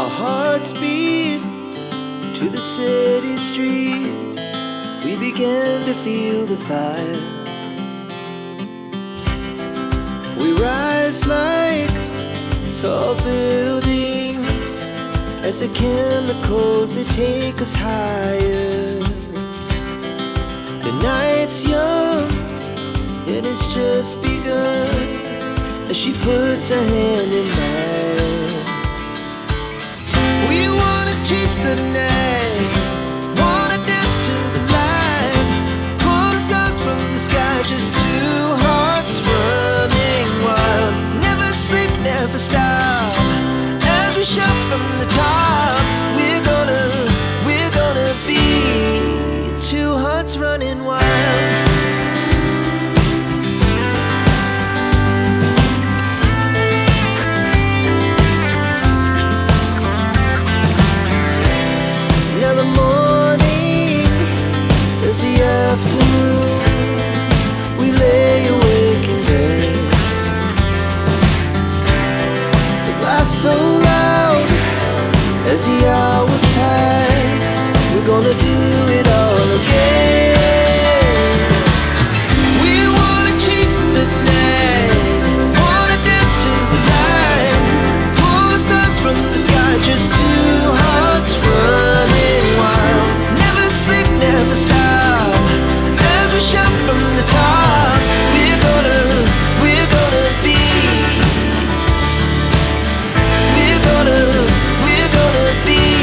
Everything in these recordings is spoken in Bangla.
Our hearts beat to the city streets. We began to feel the fire. We rise like tall buildings as the chemicals, they take us higher. The night's young and it's just begun as she puts her hand in mine. We wanna chase the night, wanna dance to the light, pull stars from the sky, just two hearts running wild. Never sleep, never stop, as we shout from the top. We're gonna be two hearts running wild. Now the morning is the afternoon. We lay awake in bed. The laughs so loud as the hours pass. We're gonna do it all again. We wanna chase the night, wanna dance to the light, pull stars from the sky, just two hearts running wild. Never sleep, never stop, as we shout from the top. We're gonna be, we're gonna be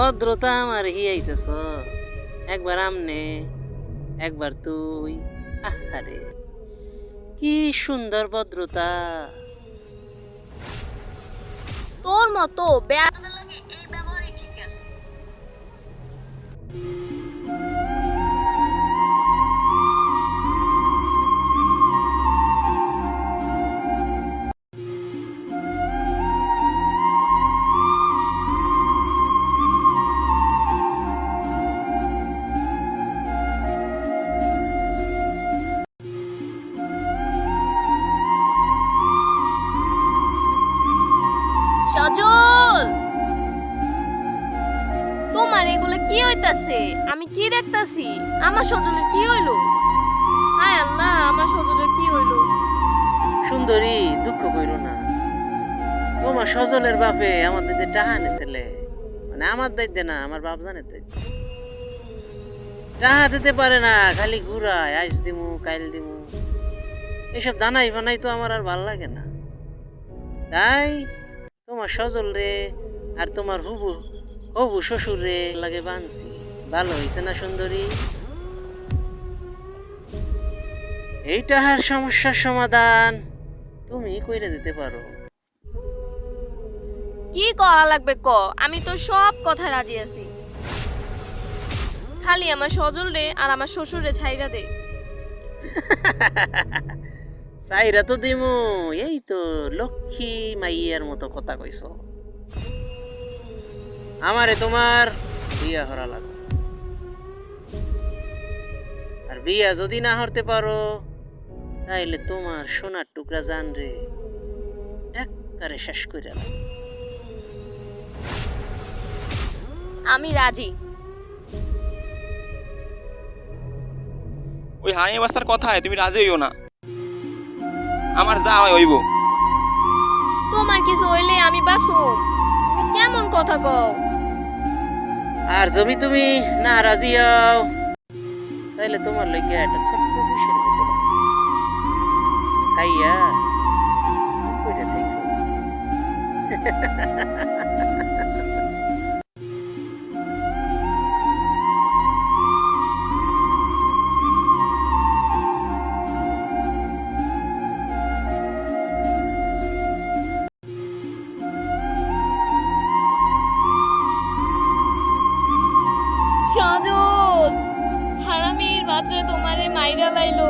ভদ্রতা আমার হিয়াইতেছ, একবার আমনে একবার তুই। আহারে কি সুন্দর ভদ্রতা। তোর মতো বেয়াদবের লাগে এই ব্যবহারই ঠিক আছে। সজল, তোমার এগুলো কি হইতাছে? আমি কি দেখতাছি? আমার সজলের কি হইলো? হায় আল্লাহ, আমার সজলের কি হইলো? সুন্দরী, দুঃখ কইরো না। তোমার সজলের বাপে আমাদের যে টাহা নেছিলে, মানে আমার দায়িত্ব না, আমার বাপ জানে দায়িত্ব। টাহা দিতে পারে না, খালি ঘুরায়, আইস দিমু কাইল দিমু, এসব দানাই বানাই তো আমার আর ভাল লাগে না। তাই তোমার সজল রে আর তোমার হবু হবু শ্বশুর রে লাগে বানছি। ভালো হইছে না সুন্দরী? এই টাহার সমস্যার সমাধান তুমি কইরে দিতে পারো। কি করা লাগবে ক, আমি তো সব কথা রাজি আছি। খালি আমার সজল রে আর আমার শ্বশুর রে ছাইরা দে। সাইরা তো দিমু, এই তো লক্ষ্মী মাইয়ার মতো কথা কইছো। আমারে তোমার বিয়া হরা লাগবে, আর বিয়া যদি না হতে পারো তাইলে তোমার সোনার টুকরা জান রে একবারে শেষ করে দাও। আমি রাজি। ওই হানি বাসার কথায় তুমি রাজি হইও না, আমার যা হয় হইব। তোমার কিছু হইলে আমি বাসুম? তুমি কেমন কথা কও? আর যদি তুমি না রাজি হও তাইলে তোমার লইগে একটা ছোট্ট বিষের মতো আছে, খাইয়া কইরা থাইকো। সজল, হারামির বাচ্চা তোমারে মাইরা লাইলো,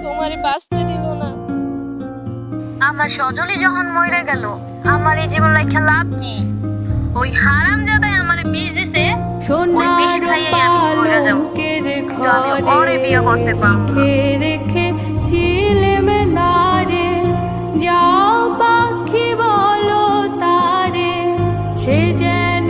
তোমারে বাঁচতে দিল না। আমার সজলই যখন মইরা গেল, আমার এই জীবন রাখা লাভ কি? ওই হারামজাদাই আমারে বিষ দিছে, ওই বিষ খাইয়ে আমি মইরা যাব। কিন্তু আমি ওরে বিয়ে করতে পারবো না। রেখে ছিলেম নারে, যাও পাখি বলো তারে, সে যেন